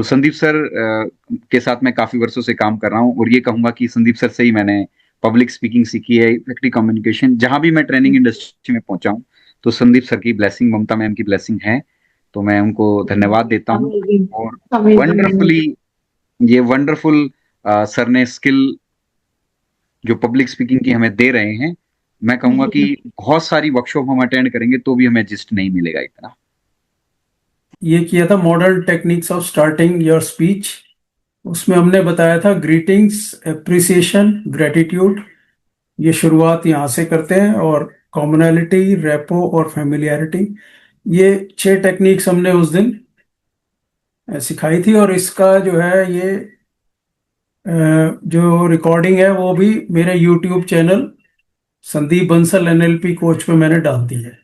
तो संदीप सर के साथ मैं काफी वर्षों से काम कर रहा हूँ, और ये कहूंगा कि संदीप सर से ही मैंने पब्लिक स्पीकिंग सीखी है, इफेक्टिव कम्युनिकेशन। जहां भी मैं ट्रेनिंग इंडस्ट्री में पहुंचा हूँ, तो संदीप सर की ब्लेसिंग, ममता मैम की ब्लेसिंग है। तो मैं उनको धन्यवाद देता हूँ। अमेजिंग। और अमेजिंग वंडरफुली, अमेजिंग। ये वंडरफुल सर ने स्किल जो पब्लिक स्पीकिंग की हमें दे रहे हैं, मैं कहूंगा कि बहुत सारी वर्कशॉप हम अटेंड करेंगे तो भी हमें जिस्ट नहीं मिलेगा इतना। ये किया था modern techniques of starting your speech. उसमें हमने बताया था ग्रीटिंग्स, एप्रिसिएशन, ग्रेटिट्यूड। ये शुरुआत यहाँ से करते हैं, और कॉमनैलिटी, रेपो और फेमिलियरिटी। ये 6 टेक्निक्स हमने उस दिन सिखाई थी। और इसका जो है ये जो रिकॉर्डिंग है वो भी मेरे YouTube channel Sandeep Bansal NLP coach पे मैंने डाल दी है।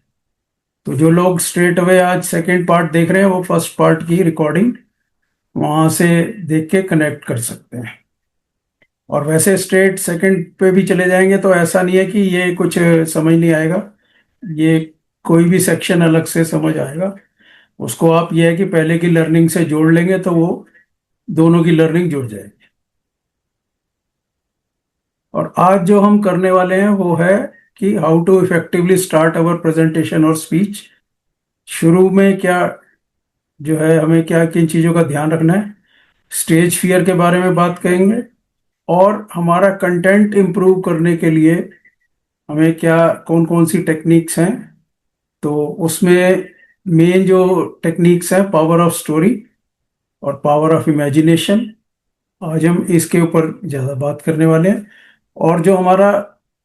तो जो लोग स्ट्रेट अवे आज सेकंड पार्ट देख रहे हैं, वो फर्स्ट पार्ट की रिकॉर्डिंग वहां से देख के कनेक्ट कर सकते हैं। और वैसे स्ट्रेट सेकंड पे भी चले जाएंगे तो ऐसा नहीं है कि ये कुछ समझ नहीं आएगा। ये कोई भी सेक्शन अलग से समझ आएगा। उसको आप ये है कि पहले की लर्निंग से जोड़ लेंगे तो वो दोनों की लर्निंग जुड़ जाएगी। और आज जो हम करने वाले हैं वो है कि how to effectively start our presentation और स्पीच। शुरू में क्या जो है हमें क्या किन चीज़ों का ध्यान रखना है, स्टेज फियर के बारे में बात करेंगे। और हमारा कंटेंट इम्प्रूव करने के लिए हमें क्या कौन कौन सी टेक्निक्स हैं। तो उसमें मेन जो टेक्निक्स हैं, पावर ऑफ स्टोरी और पावर ऑफ इमेजिनेशन। आज हम इसके ऊपर ज़्यादा बात करने वाले हैं। और जो हमारा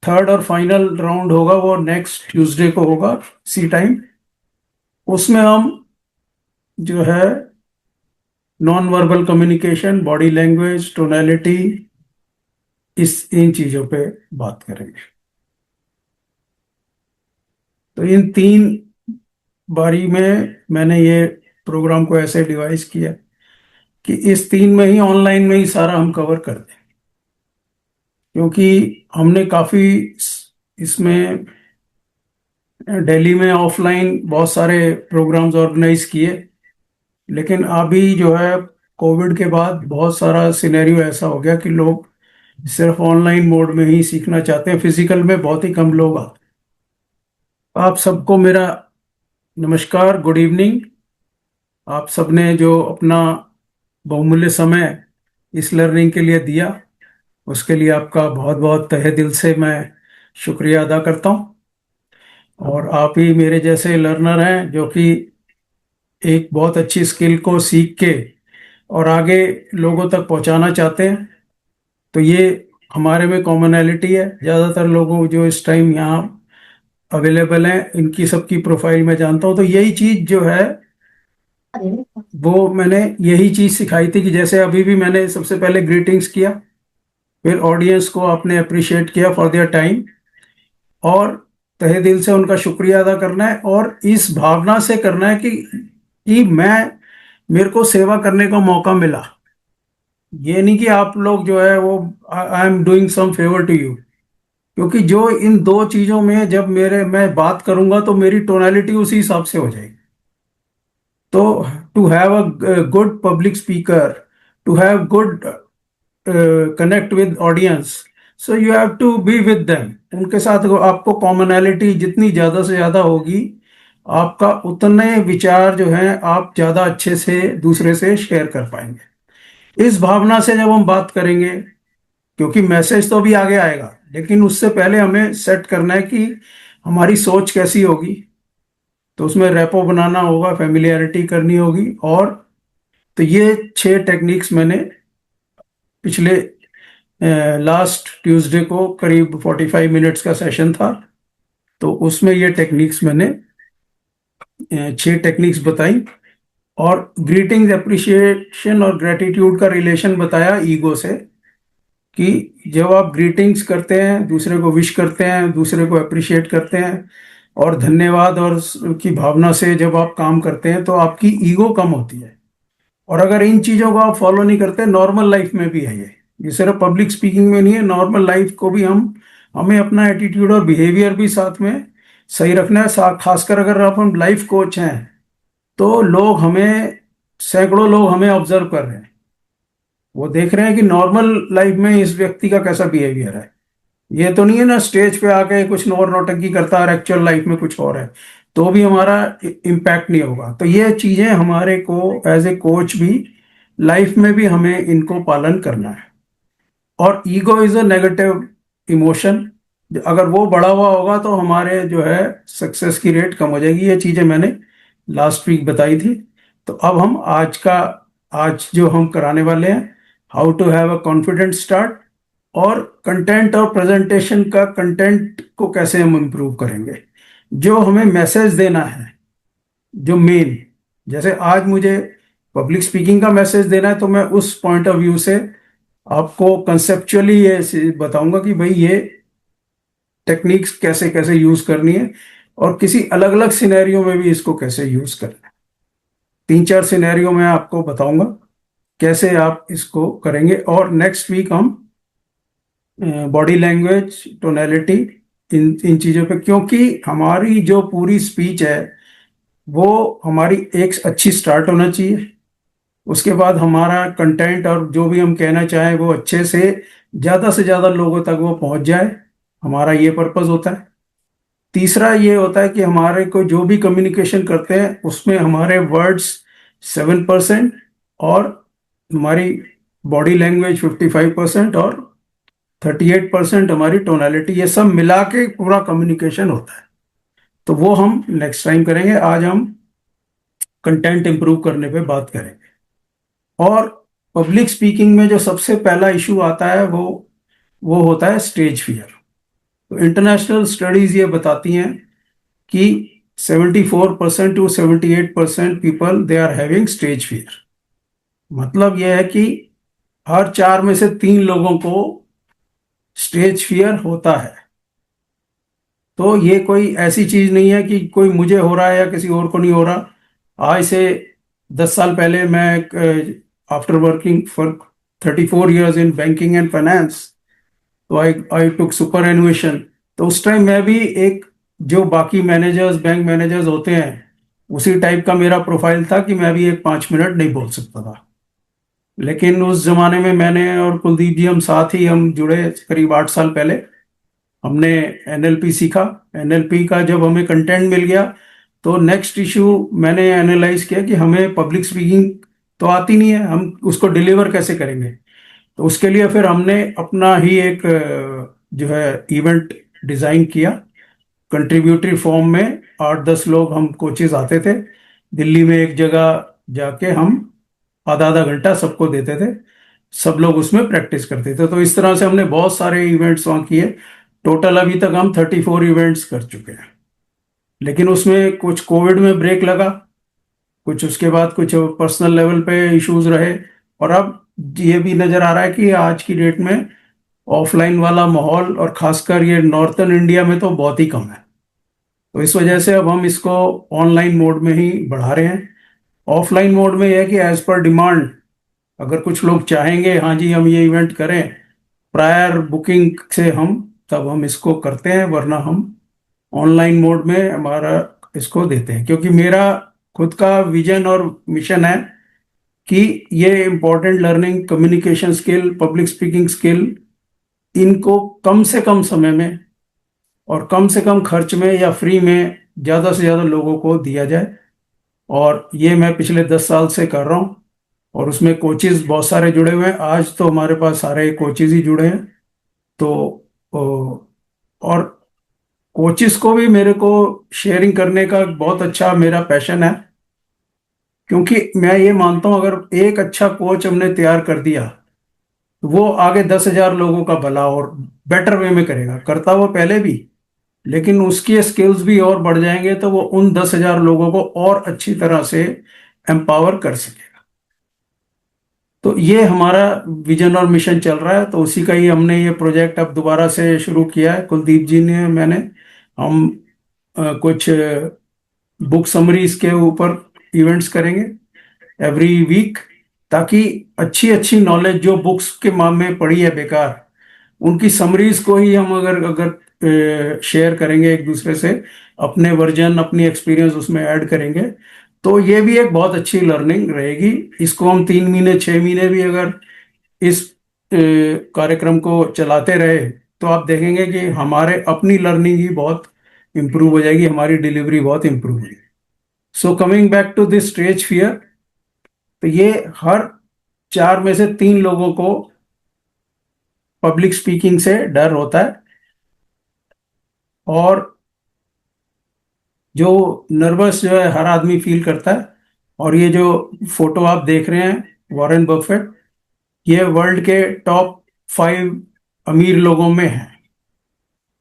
थर्ड और फाइनल राउंड होगा वो नेक्स्ट ट्यूसडे को होगा, सी टाइम। उसमें हम जो है non verbal communication, body language, tonality, इन चीज़ों पे बात करेंगे। तो इन 3 बारी में मैंने ये प्रोग्राम को ऐसे डिवाइस किया कि इस 3 में ही, ऑनलाइन में ही सारा हम कवर कर दें। क्योंकि हमने काफ़ी इसमें दिल्ली में ऑफलाइन बहुत सारे प्रोग्राम्स ऑर्गेनाइज किए। लेकिन अभी जो है कोविड के बाद बहुत सारा सिनेरियो ऐसा हो गया कि लोग सिर्फ ऑनलाइन मोड में ही सीखना चाहते हैं, फिजिकल में बहुत ही कम लोग आते हैं। आप सबको मेरा नमस्कार, गुड इवनिंग। आप सबने जो अपना बहुमूल्य समय इस लर्निंग के लिए दिया, उसके लिए आपका बहुत बहुत तहे दिल से मैं शुक्रिया अदा करता हूँ। और आप ही मेरे जैसे लर्नर हैं जो कि एक बहुत अच्छी स्किल को सीख के और आगे लोगों तक पहुंचाना चाहते हैं। तो ये हमारे में कॉमनैलिटी है। ज़्यादातर लोगों जो इस टाइम यहाँ अवेलेबल हैं, इनकी सबकी प्रोफाइल मैं जानता हूँ। तो यही चीज़ जो है वो मैंने यही चीज़ सिखाई थी कि जैसे अभी भी मैंने सबसे पहले ग्रीटिंग्स किया, फिर ऑडियंस को आपने अप्रिशिएट किया फॉर देयर टाइम, और तहे दिल से उनका शुक्रिया अदा करना है। और इस भावना से करना है कि मेरे को सेवा करने का मौका मिला। ये नहीं कि आप लोग जो है वो I am doing some favour to you. क्योंकि जो इन दो चीजों में जब मैं बात करूंगा तो मेरी टोनालिटी उसी हिसाब से हो जाएगी। तो to have a good public speaker, to have good connect with audience, so you have to be with them. उनके साथ आपको कॉमनैलिटी जितनी ज़्यादा से ज़्यादा होगी, आपका उतने विचार जो हैं आप ज़्यादा अच्छे से दूसरे से शेयर कर पाएंगे। इस भावना से जब हम बात करेंगे, क्योंकि मैसेज तो भी आगे आएगा, लेकिन उससे पहले हमें सेट करना है कि हमारी सोच कैसी होगी। तो उसमें रेपो बनाना होगा, फेमिलियरिटी करनी होगी। और तो ये 6 टेक्निक्स मैंने पिछले लास्ट ट्यूसडे को, करीब 45 मिनट्स का सेशन था, तो उसमें ये टेक्निक्स मैंने 6 टेक्निक्स बताई। और ग्रीटिंग्स, अप्रिशिएशन और ग्रेटिट्यूड का रिलेशन बताया ईगो से, कि जब आप ग्रीटिंग्स करते हैं, दूसरे को विश करते हैं, दूसरे को अप्रिशिएट करते हैं, और धन्यवाद और की भावना से जब आप काम करते हैं तो आपकी ईगो कम होती है। और अगर इन चीज़ों को आप फॉलो नहीं करते, नॉर्मल लाइफ में भी है ये सिर्फ पब्लिक स्पीकिंग में नहीं है, नॉर्मल लाइफ को भी हमें अपना एटीट्यूड और बिहेवियर भी साथ में सही रखना है। खासकर अगर आप हम लाइफ कोच हैं तो लोग हमें सैकड़ों लोग हमें ऑब्जर्व कर रहे हैं, वो देख रहे हैं कि नॉर्मल लाइफ में इस व्यक्ति का कैसा बिहेवियर है। ये तो नहीं है ना स्टेज पे आके कुछ और नौटंकी करता है और एक्चुअल लाइफ में कुछ और है, तो भी हमारा इम्पैक्ट नहीं होगा। तो ये चीजें हमारे को एज ए कोच भी लाइफ में भी हमें इनको पालन करना है। और ego is a negative emotion, अगर वो बढ़ा हुआ होगा तो हमारे जो है सक्सेस की रेट कम हो जाएगी। ये चीजें मैंने लास्ट वीक बताई थी। तो अब हम आज जो हम कराने वाले हैं, how to have a confident start, और कंटेंट और प्रेजेंटेशन का कंटेंट को कैसे हम इम्प्रूव करेंगे, जो हमें मैसेज देना है, जो मेन, जैसे आज मुझे पब्लिक स्पीकिंग का मैसेज देना है तो मैं उस पॉइंट ऑफ व्यू से आपको कंसेप्चुअली ये बताऊंगा कि भाई ये टेक्निक्स कैसे कैसे यूज करनी है, और किसी अलग अलग सिनेरियो में भी इसको कैसे यूज करना है। 3-4 सिनेरियो में आपको बताऊंगा कैसे आप इसको करेंगे। और नेक्स्ट वीक हम बॉडी लैंग्वेज, टोनैलिटी, इन चीज़ों पे, क्योंकि हमारी जो पूरी स्पीच है वो हमारी एक अच्छी स्टार्ट होना चाहिए, उसके बाद हमारा कंटेंट और जो भी हम कहना चाहें वो अच्छे से ज़्यादा लोगों तक वो पहुंच जाए, हमारा ये पर्पस होता है। तीसरा ये होता है कि हमारे को जो भी कम्युनिकेशन करते हैं उसमें हमारे वर्ड्स 7%, और हमारी बॉडी लैंग्वेज 55%, और 38% हमारी टोनालिटी, ये सब मिला के पूरा कम्युनिकेशन होता है। तो वो हम नेक्स्ट टाइम करेंगे। आज हम कंटेंट इंप्रूव करने पे बात करेंगे। और पब्लिक स्पीकिंग में जो सबसे पहला इशू आता है वो होता है स्टेज फियर। तो इंटरनेशनल स्टडीज ये बताती हैं कि 74% टू 78% people they are having stage fear. मतलब यह है कि हर 4 में से 3 लोगों को स्टेज फियर होता है। तो ये कोई ऐसी चीज नहीं है कि कोई मुझे हो रहा है या किसी और को नहीं हो रहा। आज से 10 साल पहले मैं, after working for 34 years in banking and finance, तो आई टुक सुपर एनुएशन। तो उस टाइम मैं भी एक, जो बाकी मैनेजर्स, बैंक मैनेजर्स होते हैं, उसी टाइप का मेरा प्रोफाइल था कि मैं भी एक 5 मिनट नहीं बोल सकता था। लेकिन उस जमाने में मैंने और कुलदीप जी, हम साथ ही हम जुड़े करीब 8 साल पहले, हमने एनएलपी सीखा। एनएलपी का जब हमें कंटेंट मिल गया तो नेक्स्ट इशू मैंने एनालाइज किया कि हमें पब्लिक स्पीकिंग तो आती नहीं है, हम उसको डिलीवर कैसे करेंगे। तो उसके लिए फिर हमने अपना ही एक जो है इवेंट डिजाइन किया। कंट्रीब्यूटरी फॉर्म में 8-10 लोग हम कोचेज आते थे, दिल्ली में एक जगह जाके हम आधा आधा घंटा सबको देते थे, सब लोग उसमें प्रैक्टिस करते थे। तो इस तरह से हमने बहुत सारे इवेंट्स वहाँ किए। टोटल अभी तक हम 34 इवेंट्स कर चुके हैं। लेकिन उसमें कुछ कोविड में ब्रेक लगा, कुछ उसके बाद कुछ पर्सनल लेवल पे इश्यूज रहे, और अब ये भी नजर आ रहा है कि आज की डेट में ऑफलाइन वाला माहौल, और खासकर ये नॉर्थन इंडिया में तो बहुत ही कम है। तो इस वजह से अब हम इसको ऑनलाइन मोड में ही बढ़ा रहे हैं। ऑफलाइन मोड में यह है कि एज पर डिमांड, अगर कुछ लोग चाहेंगे हाँ जी हम ये इवेंट करें, प्रायर बुकिंग से हम तब हम इसको करते हैं, वरना हम ऑनलाइन मोड में हमारा इसको देते हैं। क्योंकि मेरा खुद का विजन और मिशन है कि ये important learning, communication skill, public speaking skill, इनको कम से कम समय में और कम से कम खर्च में या फ्री में ज़्यादा से ज़्यादा लोगों को दिया जाए। और ये मैं पिछले 10 साल से कर रहा हूँ, और उसमें कोचेज बहुत सारे जुड़े हुए हैं। आज तो हमारे पास सारे कोचेज ही जुड़े हैं। तो और कोचेस को भी मेरे को शेयरिंग करने का बहुत अच्छा मेरा पैशन है, क्योंकि मैं ये मानता हूँ अगर एक अच्छा कोच हमने तैयार कर दिया तो वो आगे 10,000 लोगों का भला और बेटर वे में करेगा। करता वो पहले भी, लेकिन उसकी स्किल्स भी और बढ़ जाएंगे तो वो उन 10,000 लोगों को और अच्छी तरह से एम्पावर कर सकेगा। तो ये हमारा विजन और मिशन चल रहा है। तो उसी का ही हमने ये प्रोजेक्ट अब दोबारा से शुरू किया है, कुलदीप जी ने, मैंने। हम कुछ बुक समरीज के ऊपर इवेंट्स करेंगे एवरी वीक, ताकि अच्छी अच्छी नॉलेज जो बुक्स के माम में पड़ी है बेकार, उनकी समरीज को ही हम अगर अगर शेयर करेंगे एक दूसरे से, अपने वर्जन, अपनी एक्सपीरियंस उसमें ऐड करेंगे, तो ये भी एक बहुत अच्छी लर्निंग रहेगी। इसको हम 3 महीने 6 महीने भी अगर इस कार्यक्रम को चलाते रहे तो आप देखेंगे कि हमारे अपनी लर्निंग ही बहुत इम्प्रूव हो जाएगी, हमारी डिलीवरी बहुत इम्प्रूव होगी। So coming back to this stage fear, तो ये हर 4 में से 3 लोगों को पब्लिक स्पीकिंग से डर होता है। और जो नर्वस जो है हर आदमी फील करता है। और ये जो फोटो आप देख रहे हैं वॉरेन बफेट, ये वर्ल्ड के टॉप 5 अमीर लोगों में है।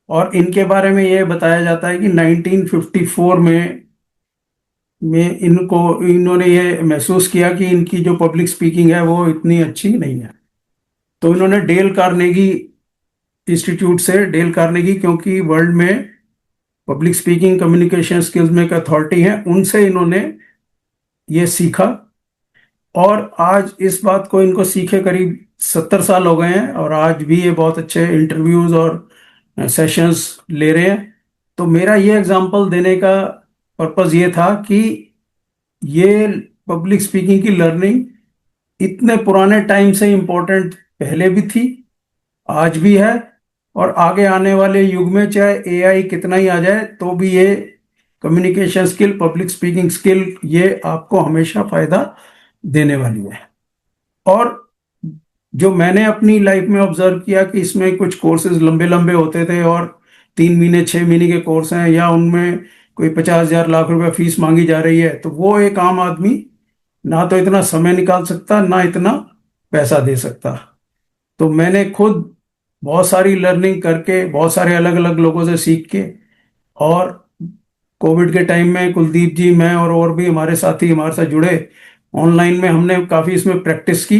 और इनके बारे में ये बताया जाता है कि 1954 में इन्होंने ये महसूस किया कि इनकी जो पब्लिक स्पीकिंग है वो इतनी अच्छी नहीं है। तो इन्होंने डेल कार्नेगी इंस्टीट्यूट से, डेल कार्नेगी क्योंकि वर्ल्ड में पब्लिक स्पीकिंग कम्युनिकेशन स्किल्स में एक अथॉरिटी है, उनसे इन्होंने ये सीखा। और आज इस बात को इनको सीखे करीब 70 साल हो गए हैं, और आज भी ये बहुत अच्छे इंटरव्यूज और सेशंस ले रहे हैं। तो मेरा ये एग्जांपल देने का पर्पस ये था कि ये पब्लिक स्पीकिंग की लर्निंग इतने पुराने टाइम से इम्पोर्टेंट पहले भी थी, आज भी है, और आगे आने वाले युग में चाहे एआई कितना ही आ जाए तो भी ये communication skill, public speaking skill, ये आपको हमेशा फायदा देने वाली है। और जो मैंने अपनी लाइफ में ऑब्जर्व किया कि इसमें कुछ कोर्सेज लंबे लंबे होते थे, और 3 महीने 6 महीने के कोर्स हैं, या उनमें कोई 50,000 लाख रुपए फीस मांगी जा रही है, तो वो एक आम आदमी ना तो इतना समय निकाल सकता, ना इतना पैसा दे सकता। तो मैंने खुद बहुत सारी लर्निंग करके, बहुत सारे अलग अलग लोगों से सीख के, और कोविड के टाइम में कुलदीप जी, मैं और भी हमारे साथी हमारे साथ जुड़े, ऑनलाइन में हमने काफ़ी इसमें प्रैक्टिस की।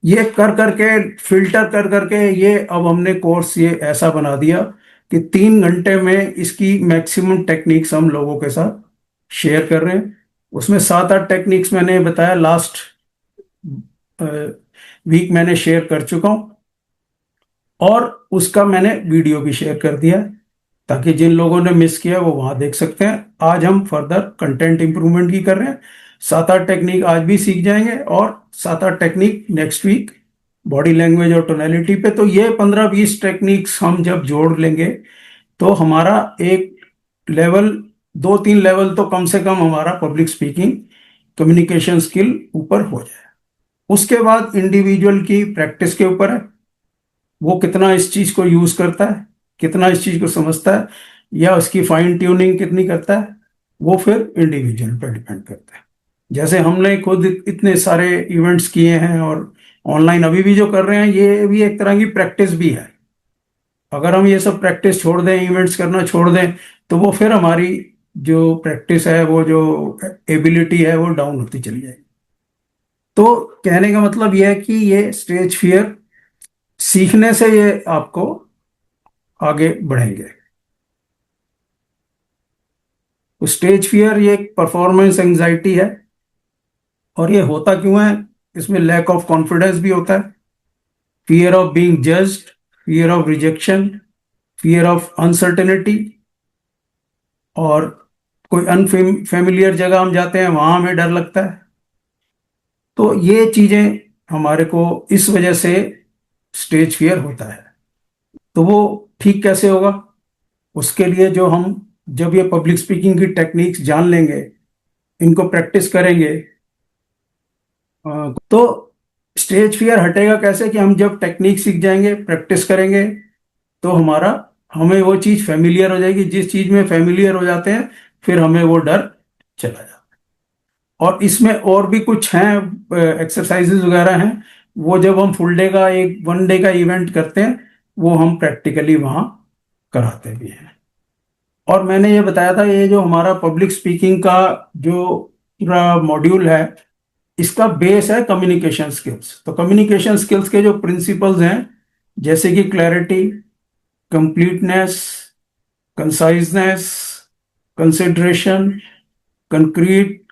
ये कर करके, फिल्टर कर करके, ये अब हमने कोर्स ये ऐसा बना दिया कि 3 घंटे में इसकी मैक्सिमम टेक्निक्स हम लोगों के साथ शेयर कर रहे हैं। उसमें 7-8 टेक्निक्स मैंने बताया, लास्ट वीक मैंने शेयर कर चुका हूँ, और उसका मैंने वीडियो भी शेयर कर दिया है, ताकि जिन लोगों ने मिस किया वो वहां देख सकते हैं। आज हम फर्दर कंटेंट इंप्रूवमेंट की कर रहे हैं। 7-8 टेक्निक आज भी सीख जाएंगे, और 7-8 technique next week body language और टोनैलिटी पे। तो ये 15-20 टेक्निक्स हम जब जोड़ लेंगे तो हमारा एक लेवल, 2-3 लेवल तो कम से कम हमारा पब्लिक स्पीकिंग कम्युनिकेशन स्किल ऊपर हो जाए। उसके बाद इंडिविजुअल की प्रैक्टिस के ऊपर है, वो कितना इस चीज को यूज करता है, कितना इस चीज को समझता है, या उसकी फाइन ट्यूनिंग कितनी करता है, वो फिर इंडिविजुअल पर डिपेंड करता है। जैसे हमने खुद इतने सारे इवेंट्स किए हैं, और ऑनलाइन अभी भी जो कर रहे हैं, ये भी एक तरह की प्रैक्टिस भी है। अगर हम ये सब प्रैक्टिस छोड़ दें, इवेंट्स करना छोड़ दें, तो वो फिर हमारी जो प्रैक्टिस है, वो जो एबिलिटी है, वो डाउन होती चली जाएगी। तो कहने का मतलब यह है कि ये स्टेज फियर सीखने से ये आपको आगे बढ़ेंगे। तो स्टेज फियर ये एक परफॉर्मेंस एंजाइटी है। और ये होता क्यों है? इसमें लैक ऑफ कॉन्फिडेंस भी होता है, fear of being judged, fear of rejection, fear of uncertainty, और कोई अनफेमिलियर जगह हम जाते हैं वहां हमें डर लगता है। तो ये चीजें हमारे को इस वजह से स्टेज फियर होता है। तो वो ठीक कैसे होगा? उसके लिए जो हम, जब ये पब्लिक स्पीकिंग की टेक्निक्स जान लेंगे, इनको प्रैक्टिस करेंगे, तो स्टेज फियर हटेगा कैसे? कि हम जब टेक्निक सीख जाएंगे, प्रैक्टिस करेंगे, तो हमें वो चीज फेमिलियर हो जाएगी। जिस चीज में फेमिलियर हो जाते हैं, फिर हमें वो डर चला जाता है। और इसमें और भी कुछ हैं, एक्सरसाइजेज वगैरह हैं, वो जब हम फुल डे का, एक 1 डे का इवेंट करते हैं, वो हम प्रैक्टिकली वहां कराते भी हैं। और मैंने ये बताया था, ये जो हमारा पब्लिक स्पीकिंग का जो पूरा मॉड्यूल है, इसका बेस है कम्युनिकेशन स्किल्स। तो कम्युनिकेशन स्किल्स के जो प्रिंसिपल्स हैं, जैसे कि clarity, completeness, conciseness, consideration, concrete,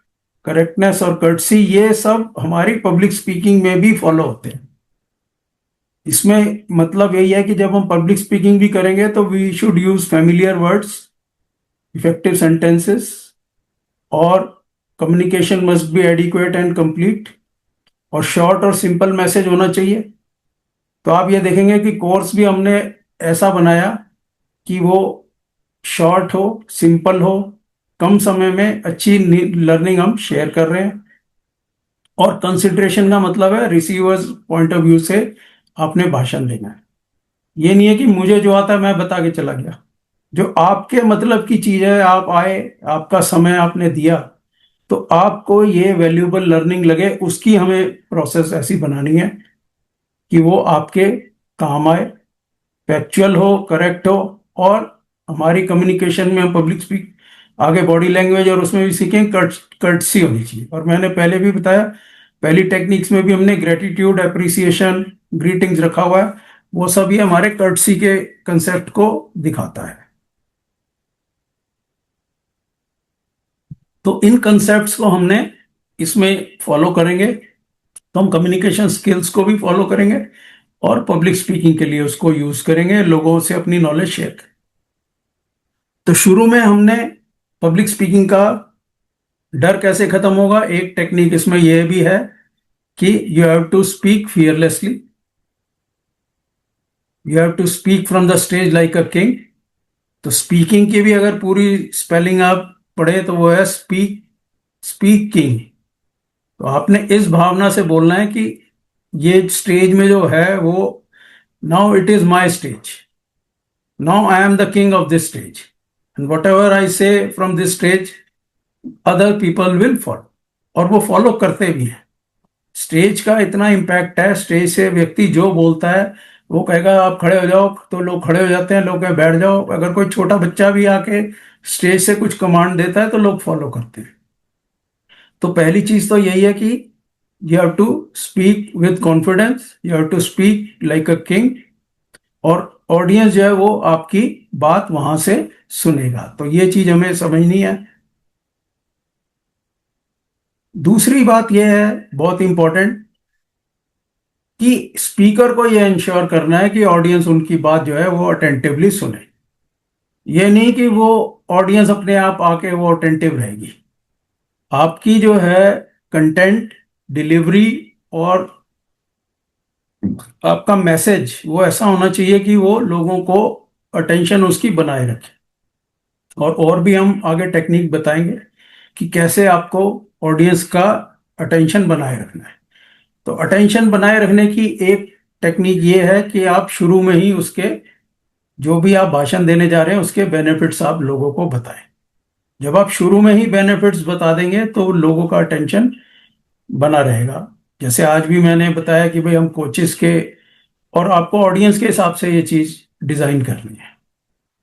correctness और कर्टसी, ये सब हमारी पब्लिक स्पीकिंग में भी फॉलो होते हैं। इसमें मतलब यही है कि जब हम पब्लिक स्पीकिंग भी करेंगे तो we should use familiar words, effective sentences, और communication must be adequate and complete, और शॉर्ट और सिंपल मैसेज होना चाहिए। तो आप ये देखेंगे कि कोर्स भी हमने ऐसा बनाया कि वो शॉर्ट हो, सिंपल हो, कम समय में अच्छी लर्निंग हम शेयर कर रहे हैं। और कंसिडरेशन का मतलब है रिसीवर्स पॉइंट ऑफ व्यू से आपने भाषण देना है। ये नहीं है कि मुझे जो आता है मैं बता के चला गया। जो आपके मतलब की चीज है, आप आए, आपका समय आपने दिया, तो आपको ये वैल्यूएबल लर्निंग लगे, उसकी हमें प्रोसेस ऐसी बनानी है कि वो आपके काम आए, फैक्चुअल हो, करेक्ट हो। और हमारी कम्युनिकेशन में हम पब्लिक स्पीक आगे बॉडी लैंग्वेज और उसमें भी सीखें, कर्टसी होनी चाहिए। और मैंने पहले भी बताया, पहली टेक्निक्स में भी हमने ग्रेटिट्यूड, अप्रिसिएशन, ग्रीटिंग्स रखा हुआ है। वो सब ये हमारे कर्टसी के कंसेप्ट को दिखाता है। तो इन कंसेप्ट्स को हमने इसमें फॉलो करेंगे, तो हम कम्युनिकेशन स्किल्स को भी फॉलो करेंगे और पब्लिक स्पीकिंग के लिए उसको यूज करेंगे, लोगों से अपनी नॉलेज शेयर करें। तो शुरू में हमने पब्लिक स्पीकिंग का डर कैसे खत्म होगा, एक टेक्निक इसमें यह भी है कि you have to speak fearlessly, you have to speak from the stage like a king. तो स्पीकिंग की भी अगर पूरी स्पेलिंग आप पढ़े तो वो है स्पीक, स्पीक किंग। तो आपने इस भावना से बोलना है कि ये स्टेज में जो है वो, now it is my stage, now I am the king of this stage, and whatever I say from this stage other people will follow. और वो फॉलो करते भी हैं। स्टेज का इतना इम्पैक्ट है, स्टेज से व्यक्ति जो बोलता है वो कहेगा आप खड़े हो जाओ, तो लोग खड़े हो जाते हैं, लोग कहे बैठ जाओ। अगर कोई छोटा बच्चा भी आके स्टेज से कुछ कमांड देता है तो लोग फॉलो करते हैं। तो पहली चीज तो यही है कि you have to speak with confidence, you have to speak like a king, और ऑडियंस जो है वो आपकी बात वहां से सुनेगा। तो ये चीज हमें समझनी है। दूसरी बात यह है बहुत इंपॉर्टेंट, कि स्पीकर को यह इंश्योर करना है कि ऑडियंस उनकी बात जो है वो अटेंटिवली सुने। ये नहीं कि वो ऑडियंस अपने आप आके वो अटेंटिव रहेगी। आपकी जो है कंटेंट डिलीवरी और आपका मैसेज वो ऐसा होना चाहिए कि वो लोगों को अटेंशन उसकी बनाए रखे। और भी हम आगे टेक्निक बताएंगे कि कैसे आपको ऑडियंस का अटेंशन बनाए रखना है। तो अटेंशन बनाए रखने की एक टेक्निक ये है कि आप शुरू में ही उसके, जो भी आप भाषण देने जा रहे हैं उसके बेनिफिट्स आप लोगों को बताएं। जब आप शुरू में ही बेनिफिट्स बता देंगे तो लोगों का अटेंशन बना रहेगा। जैसे आज भी मैंने बताया कि भाई हम कोचेस के, और आपको ऑडियंस के हिसाब से ये चीज डिजाइन करनी है।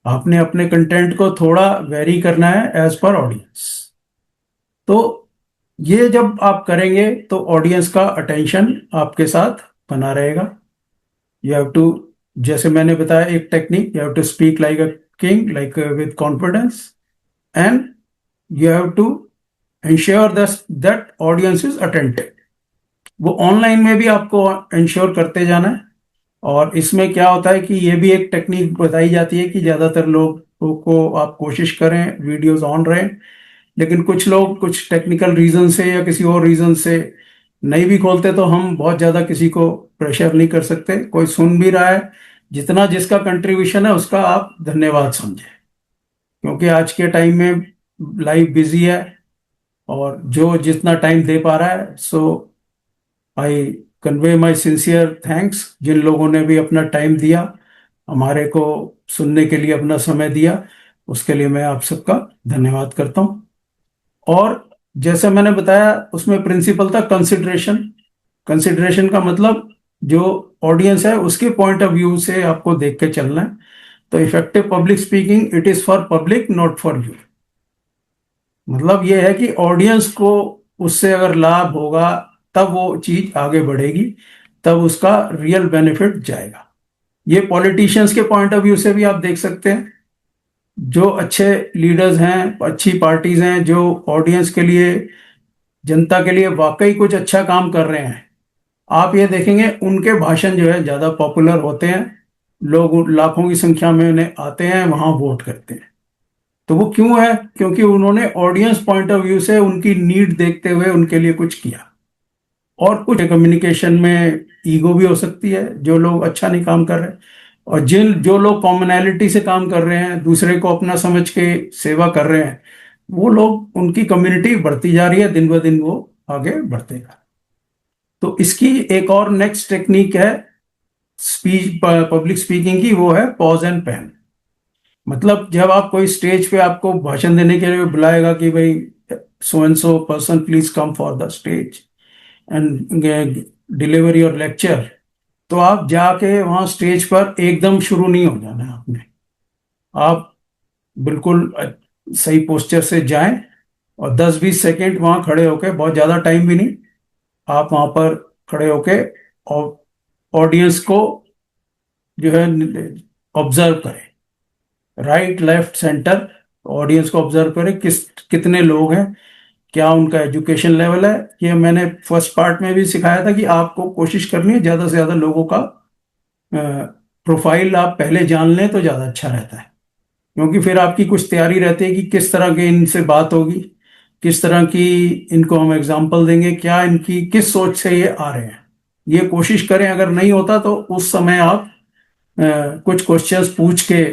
आपने अपने कंटेंट को थोड़ा वेरी करना है एज पर ऑडियंस। तो ये जब आप करेंगे तो ऑडियंस का अटेंशन आपके साथ बना रहेगा। यू हैव टू, जैसे मैंने बताया एक technique, you have to speak like a king, like with confidence, and you have to ensure that audience is attentive. वो ऑनलाइन में भी आपको इंश्योर करते जाना है। और इसमें क्या होता है कि ये भी एक टेक्निक बताई जाती है कि ज़्यादातर लोगों को आप कोशिश करें वीडियोस ऑन रहें, लेकिन कुछ लोग कुछ टेक्निकल रीजन से या किसी और रीजन से नहीं भी खोलते, तो हम बहुत ज़्यादा किसी को प्रेशर नहीं कर सकते। कोई सुन भी रहा है, जितना जिसका कंट्रीब्यूशन है उसका आप धन्यवाद समझें, क्योंकि आज के टाइम में लाइफ बिजी है, और जो जितना टाइम दे पा रहा है, so I convey my sincere thanks जिन लोगों ने भी अपना टाइम दिया, हमारे को सुनने के लिए अपना समय दिया, उसके लिए मैं आप सबका धन्यवाद करता हूँ। और जैसे मैंने बताया उसमें प्रिंसिपल था कंसिडरेशन। कंसिडरेशन का मतलब जो ऑडियंस है उसके पॉइंट ऑफ व्यू से आपको देख के चलना है। तो effective public speaking it is for public not for you. मतलब ये है कि ऑडियंस को उससे अगर लाभ होगा तब वो चीज आगे बढ़ेगी, तब उसका रियल बेनिफिट जाएगा। ये पॉलिटिशियंस के पॉइंट ऑफ व्यू से भी आप देख सकते हैं। जो अच्छे लीडर्स हैं, अच्छी पार्टीज हैं, जो ऑडियंस के लिए, जनता के लिए वाकई कुछ अच्छा काम कर रहे हैं, आप ये देखेंगे उनके भाषण जो है ज़्यादा पॉपुलर होते हैं। लोग लाखों की संख्या में उन्हें आते हैं, वहां वोट करते हैं। तो वो क्यों है? क्योंकि उन्होंने ऑडियंस पॉइंट ऑफ व्यू से उनकी नीड देखते हुए उनके लिए कुछ किया। और कुछ कम्युनिकेशन में ईगो भी हो सकती है, जो लोग अच्छा नहीं काम कर रहे, और जो लोग कॉमनैलिटी से काम कर रहे हैं, दूसरे को अपना समझ के सेवा कर रहे हैं, वो लोग, उनकी कम्युनिटी बढ़ती जा रही है, दिन ब दिन वो आगे बढ़ते जा रहे हैं। तो इसकी एक और नेक्स्ट टेक्निक है स्पीच, पब्लिक स्पीकिंग की, वो है पॉज एंड पेन। मतलब जब आप कोई स्टेज पे आपको भाषण देने के लिए बुलाएगा कि भाई so and so person please come for the stage and deliver your lecture, तो आप जाके वहां स्टेज पर एकदम शुरू नहीं हो जाना है आपने। आप बिल्कुल सही पोस्चर से जाएं और 10-20 सेकेंड वहां खड़े होके, बहुत ज्यादा टाइम भी नहीं, आप वहां पर खड़े होके और ऑडियंस को जो है ऑब्जर्व करें, राइट लेफ्ट सेंटर, ऑडियंस को ऑब्जर्व करें, कितने लोग हैं, क्या उनका एजुकेशन लेवल है। ये मैंने फर्स्ट पार्ट में भी सिखाया था कि आपको कोशिश करनी है ज़्यादा से ज़्यादा लोगों का प्रोफाइल आप पहले जान लें तो ज़्यादा अच्छा रहता है। क्योंकि फिर आपकी कुछ तैयारी रहती है कि किस तरह के इनसे बात होगी, किस तरह की इनको हम एग्जाम्पल देंगे, क्या इनकी किस सोच से ये आ रहे हैं। ये कोशिश करें, अगर नहीं होता तो उस समय आप कुछ क्वेश्चंस पूछ के,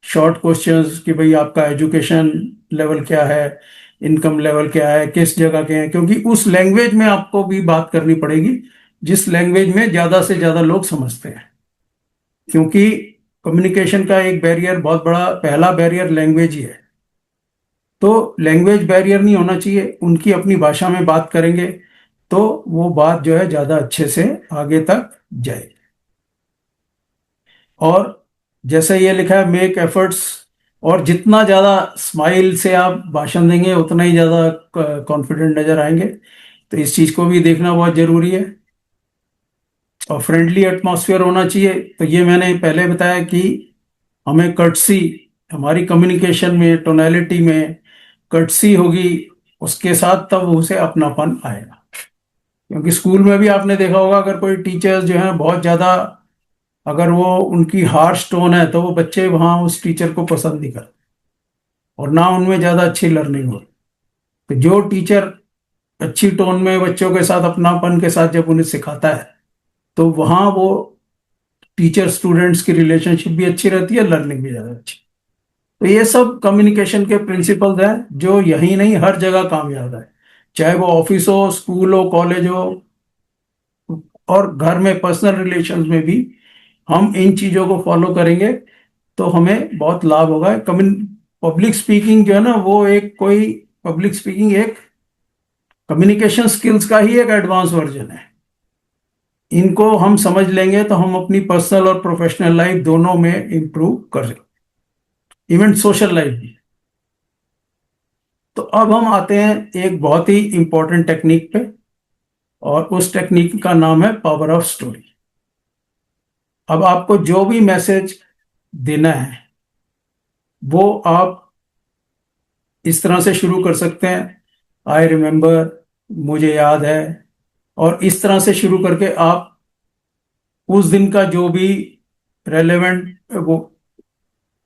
शॉर्ट क्वेश्चंस कि भाई आपका एजुकेशन लेवल क्या है, इनकम लेवल क्या है, किस जगह के हैं, क्योंकि उस लैंग्वेज में आपको भी बात करनी पड़ेगी जिस लैंग्वेज में ज़्यादा से ज़्यादा लोग समझते हैं। क्योंकि कम्युनिकेशन का एक बैरियर, बहुत बड़ा पहला बैरियर लैंग्वेज ही है। तो लैंग्वेज बैरियर नहीं होना चाहिए, उनकी अपनी भाषा में बात करेंगे तो वो बात जो है ज़्यादा अच्छे से आगे तक जाएगी। और जैसे ये लिखा है मेक एफर्ट्स, और जितना ज़्यादा स्माइल से आप भाषण देंगे उतना ही ज़्यादा कॉन्फिडेंट नज़र आएंगे। तो इस चीज़ को भी देखना बहुत ज़रूरी है। और फ्रेंडली एटमॉस्फेयर होना चाहिए, तो ये मैंने पहले बताया कि हमें कर्टसी, हमारी कम्युनिकेशन में, टोनैलिटी में कर्टसी होगी, उसके साथ तब उसे अपनापन आएगा। क्योंकि स्कूल में भी आपने देखा होगा, अगर कोई टीचर्स जो हैं बहुत ज़्यादा, अगर वो उनकी हार्श टोन है तो वो बच्चे वहाँ उस टीचर को पसंद नहीं करते और ना उनमें ज़्यादा अच्छी लर्निंग हो। तो जो टीचर अच्छी टोन में बच्चों के साथ, अपनापन के साथ जब उन्हें सिखाता है, तो वहाँ वो टीचर स्टूडेंट्स की रिलेशनशिप भी अच्छी रहती है, लर्निंग भी ज़्यादा अच्छी। तो ये सब कम्युनिकेशन के प्रिंसिपल्स हैं जो यहीं नहीं हर जगह कामयाब है, चाहे वो ऑफिस हो, स्कूल हो, कॉलेज हो, और घर में पर्सनल रिलेशंस में भी हम इन चीज़ों को फॉलो करेंगे तो हमें बहुत लाभ होगा। पब्लिक स्पीकिंग जो है ना, वो एक कोई पब्लिक स्पीकिंग एक कम्युनिकेशन स्किल्स का ही एक एडवांस वर्जन है। इनको हम समझ लेंगे तो हम अपनी पर्सनल और प्रोफेशनल लाइफ दोनों में इंप्रूव कर सकते, इवन सोशल लाइफ भी। तो अब हम आते हैं एक बहुत ही इंपॉर्टेंट टेक्निक पे, और उस टेक्निक का नाम है पावर ऑफ स्टोरी। अब आपको जो भी मैसेज देना है वो आप इस तरह से शुरू कर सकते हैं, आई रिमेम्बर, मुझे याद है, और इस तरह से शुरू करके आप उस दिन का जो भी रेलेवेंट वो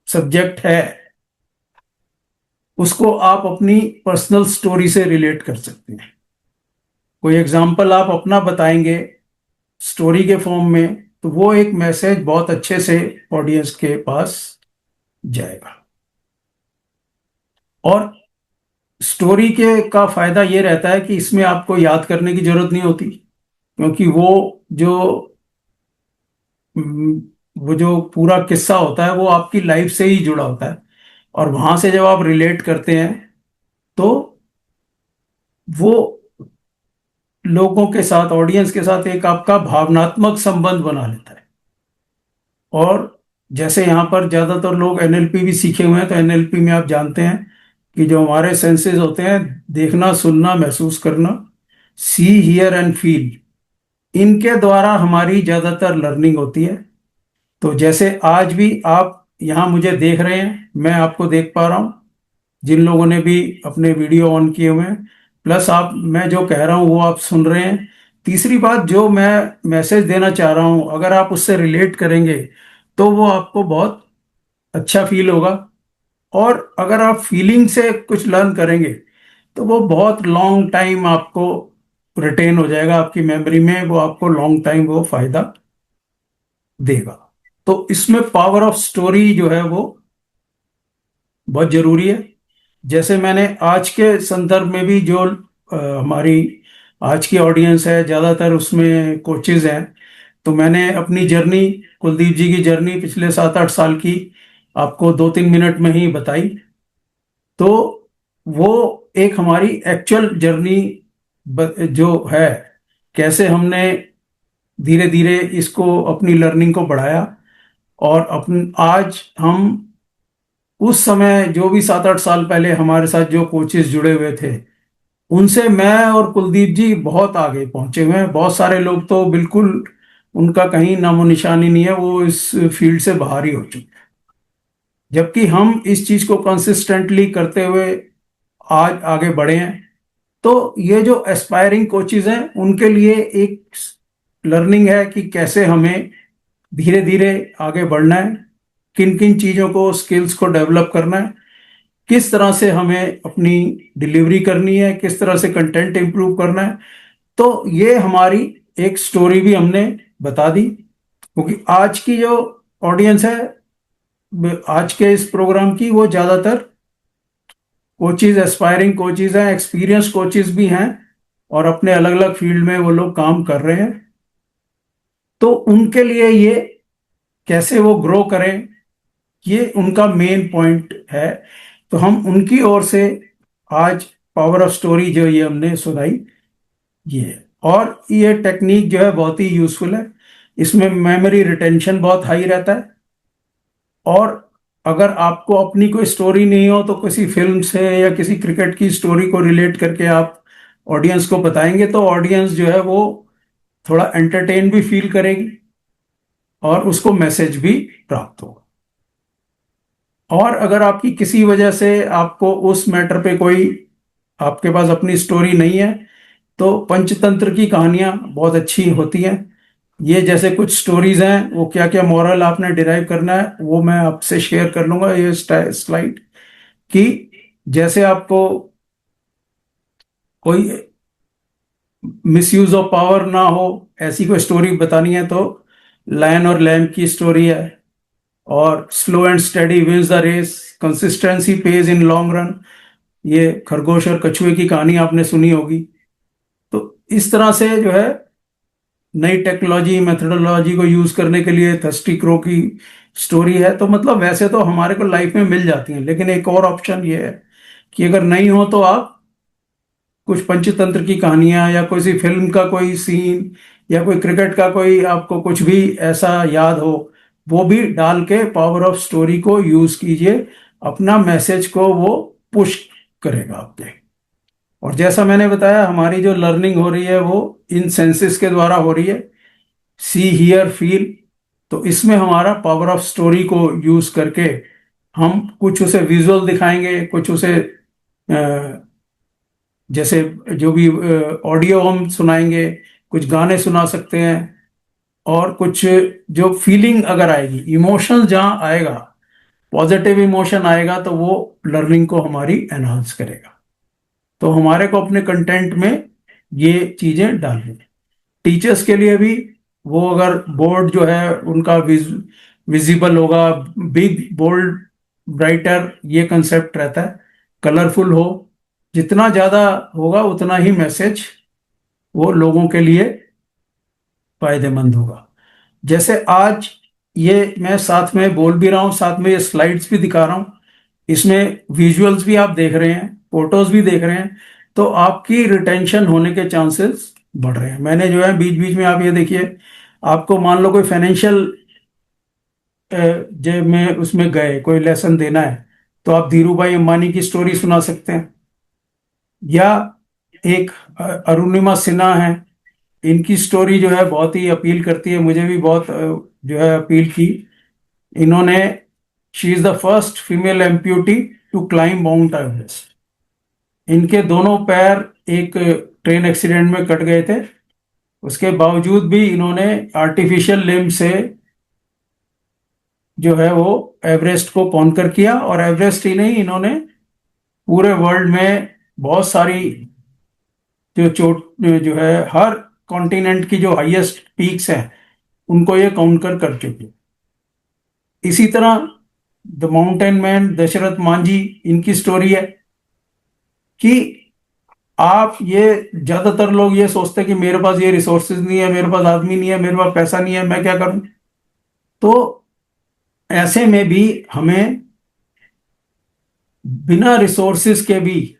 सब्जेक्ट है उसको आप अपनी पर्सनल स्टोरी से रिलेट कर सकते हैं। कोई एग्जाम्पल आप अपना बताएंगे स्टोरी के फॉर्म में, तो वो एक मैसेज बहुत अच्छे से ऑडियंस के पास जाएगा। और स्टोरी के का फायदा ये रहता है कि इसमें आपको याद करने की जरूरत नहीं होती, क्योंकि जो हम्म, वो जो पूरा किस्सा होता है वो आपकी लाइफ से ही जुड़ा होता है, और वहां से जब आप रिलेट करते हैं तो वो लोगों के साथ, ऑडियंस के साथ एक आपका भावनात्मक संबंध बना लेता है। और जैसे यहाँ पर ज्यादातर लोग एनएलपी भी सीखे हुए हैं, तो एनएलपी में आप जानते हैं कि जो हमारे सेंसेस होते हैं, देखना, सुनना, महसूस करना, सी, हियर एंड फील, इनके द्वारा हमारी ज्यादातर लर्निंग होती है। तो जैसे आज भी आप यहाँ मुझे देख रहे हैं, मैं आपको देख पा रहा हूँ, जिन लोगों ने भी अपने वीडियो ऑन किए हुए हैं, प्लस आप, मैं जो कह रहा हूँ वो आप सुन रहे हैं। तीसरी बात, जो मैं मैसेज देना चाह रहा हूँ अगर आप उससे रिलेट करेंगे तो वो आपको बहुत अच्छा फील होगा। और अगर आप फीलिंग से कुछ लर्न करेंगे तो वो बहुत लॉन्ग टाइम आपको रिटेन हो जाएगा आपकी मेमोरी में, वो आपको लॉन्ग टाइम वो फायदा देगा। तो इसमें पावर ऑफ स्टोरी जो है वो बहुत जरूरी है। जैसे मैंने आज के संदर्भ में भी जो हमारी आज की ऑडियंस है ज़्यादातर उसमें कोचेज हैं, तो मैंने अपनी जर्नी, कुलदीप जी की जर्नी पिछले 7-8 साल की आपको 2-3 मिनट में ही बताई। तो वो एक हमारी एक्चुअल जर्नी जो है, कैसे हमने धीरे धीरे इसको अपनी लर्निंग को बढ़ाया, और अपन आज हम उस समय जो भी 7-8 साल पहले हमारे साथ जो कोचेस जुड़े हुए थे, उनसे मैं और कुलदीप जी बहुत आगे पहुंचे हुए हैं। बहुत सारे लोग तो बिल्कुल उनका कहीं नामो निशान ही नहीं है, वो इस फील्ड से बाहर ही हो चुके हैं। जबकि हम इस चीज को कंसिस्टेंटली करते हुए आज आगे बढ़े हैं। तो ये जो एस्पायरिंग कोचेज हैं उनके लिए एक लर्निंग है कि कैसे हमें धीरे धीरे आगे बढ़ना है, किन किन चीज़ों को, स्किल्स को डेवलप करना है, किस तरह से हमें अपनी डिलीवरी करनी है, किस तरह से कंटेंट इंप्रूव करना है। तो ये हमारी एक स्टोरी भी हमने बता दी, क्योंकि आज की जो ऑडियंस है आज के इस प्रोग्राम की, वो ज़्यादातर कोचेज, एस्पायरिंग कोचेज हैं, एक्सपीरियंस कोचेज भी हैं, और अपने अलग अलग फील्ड में वो लोग काम कर रहे हैं। तो उनके लिए ये कैसे वो ग्रो करें, ये उनका मेन पॉइंट है। तो हम उनकी ओर से आज पावर ऑफ स्टोरी जो ये हमने सुनाई, ये है। और ये टेक्निक जो है बहुत ही यूजफुल है, इसमें मेमोरी रिटेंशन बहुत हाई रहता है। और अगर आपको अपनी कोई स्टोरी नहीं हो तो किसी फिल्म से या किसी क्रिकेट की स्टोरी को रिलेट करके आप ऑडियंस को बताएंगे, तो ऑडियंस जो है वो थोड़ा एंटरटेन भी फील करेगी और उसको मैसेज भी प्राप्त होगा। और अगर आपकी किसी वजह से आपको उस मैटर पे कोई, आपके पास अपनी स्टोरी नहीं है, तो पंचतंत्र की कहानियां बहुत अच्छी होती हैं। ये जैसे कुछ स्टोरीज हैं, वो क्या क्या मॉरल आपने डिराइव करना है वो मैं आपसे शेयर कर लूंगा ये स्लाइड कि जैसे आपको कोई मिसयूज ऑफ पावर ना हो, ऐसी कोई स्टोरी बतानी है, तो लायन और लैम की स्टोरी है। और slow and steady wins the race, consistency pays in long run, ये खरगोश और कछुए की कहानी आपने सुनी होगी। तो इस तरह से जो है नई टेक्नोलॉजी मेथडोलॉजी को यूज करने के लिए थर्स्टी क्रो की स्टोरी है। तो मतलब वैसे तो हमारे को लाइफ में मिल जाती हैं, लेकिन एक और ऑप्शन ये है कि अगर नहीं हो तो आप कुछ पंचतंत्र की कहानियां, या कोई सी फिल्म का कोई सीन, या कोई क्रिकेट का कोई आपको कुछ भी ऐसा याद हो, वो भी डाल के पावर ऑफ स्टोरी को यूज कीजिए। अपना मैसेज को वो पुश करेगा आपके। और जैसा मैंने बताया, हमारी जो लर्निंग हो रही है वो इन सेंसेस के द्वारा हो रही है, सी हियर फील। तो इसमें हमारा पावर ऑफ स्टोरी को यूज करके हम कुछ उसे विजुअल दिखाएंगे, कुछ उसे जैसे जो भी ऑडियो हम सुनाएंगे, कुछ गाने सुना सकते हैं, और कुछ जो फीलिंग अगर आएगी, इमोशन जहाँ आएगा, पॉजिटिव इमोशन आएगा, तो वो लर्निंग को हमारी एनहांस करेगा। तो हमारे को अपने कंटेंट में ये चीजें डालनी है। टीचर्स के लिए भी, वो अगर बोर्ड जो है उनका विजिबल होगा, बिग बोल्ड ब्राइटर, ये कंसेप्ट रहता है, कलरफुल हो, जितना ज्यादा होगा उतना ही मैसेज वो लोगों के लिए फायदेमंद होगा। जैसे आज ये मैं साथ में बोल भी रहा हूँ, साथ में ये स्लाइड्स भी दिखा रहा हूँ, इसमें विजुअल्स भी आप देख रहे हैं, फोटोज भी देख रहे हैं, तो आपकी रिटेंशन होने के चांसेस बढ़ रहे हैं। मैंने जो है बीच बीच में, आप ये देखिए, आपको मान लो कोई फाइनेंशियल जब में उसमें गए कोई लेसन देना है, तो आप धीरू भाई अंबानी की स्टोरी सुना सकते हैं, या एक अरुणिमा सिन्हा है, इनकी स्टोरी जो है बहुत ही अपील करती है, मुझे भी बहुत जो है अपील की। इन्होंने, she is the first female amputee to climb Mount Everest. इनके दोनों पैर एक ट्रेन एक्सीडेंट में कट गए थे, उसके बावजूद भी इन्होंने आर्टिफिशियल लिम्ब से जो है वो एवरेस्ट को कॉन्कर किया, और एवरेस्ट ही नहीं, इन्होंने पूरे वर्ल्ड में बहुत सारी जो चोट जो है हर कॉन्टिनेंट की जो हाईएस्ट पीक्स हैं उनको ये काउंटर कर चुके। इसी तरह the mountain man Dashrath Manjhi, इनकी स्टोरी है कि आप ये ज्यादातर लोग ये सोचते हैं कि मेरे पास ये रिसोर्सेज नहीं है, मेरे पास आदमी नहीं है, मेरे पास पैसा नहीं है, मैं क्या करूं। तो ऐसे में भी हमें बिना रिसोर्सेज के भी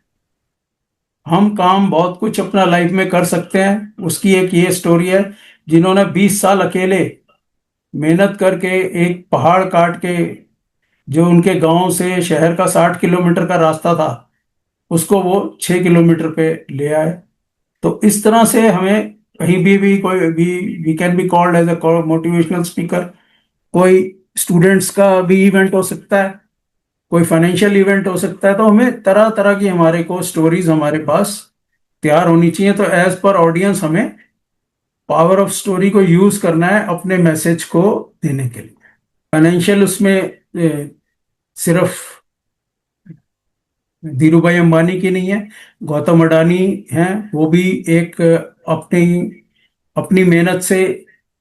हम काम बहुत कुछ अपना लाइफ में कर सकते हैं। उसकी एक ये स्टोरी है, जिन्होंने 20 साल अकेले मेहनत करके एक पहाड़ काट के, जो उनके गांव से शहर का 60 किलोमीटर का रास्ता था, उसको वो 6 किलोमीटर पे ले आए। तो इस तरह से हमें कहीं भी कोई भी, we can be called as a motivational speaker. कोई स्टूडेंट्स का भी इवेंट हो सकता है, कोई फाइनेंशियल इवेंट हो सकता है। तो हमें तरह तरह की हमारे को स्टोरीज हमारे पास तैयार होनी चाहिए। तो एज पर ऑडियंस हमें पावर ऑफ स्टोरी को यूज करना है अपने मैसेज को देने के लिए। फाइनेंशियल उसमें सिर्फ धीरू भाई अंबानी की नहीं है, गौतम अडानी हैं, वो भी एक अपनी अपनी मेहनत से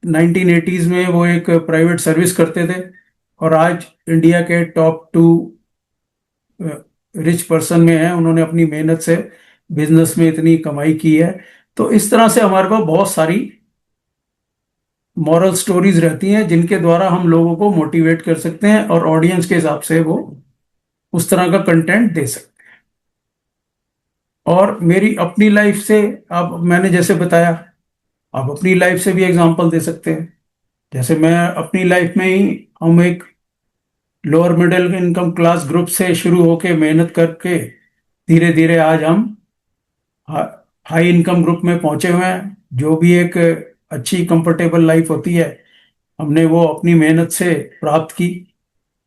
1980s में वो एक प्राइवेट सर्विस करते थे, और आज इंडिया के टॉप 2 रिच पर्सन में है। उन्होंने अपनी मेहनत से बिजनेस में इतनी कमाई की है। तो इस तरह से हमारे पास बहुत सारी मॉरल स्टोरीज रहती हैं जिनके द्वारा हम लोगों को मोटिवेट कर सकते हैं, और ऑडियंस के हिसाब से वो उस तरह का कंटेंट दे सकते हैं। और मेरी अपनी लाइफ से, अब मैंने जैसे बताया, आप अपनी लाइफ से भी एग्जांपल दे सकते हैं। जैसे मैं अपनी लाइफ में ही, हम एक lower middle income class group से शुरू होके मेहनत करके धीरे धीरे आज हम हाई इनकम ग्रुप में पहुंचे हुए हैं। जो भी एक अच्छी कंफर्टेबल लाइफ होती है, हमने वो अपनी मेहनत से प्राप्त की।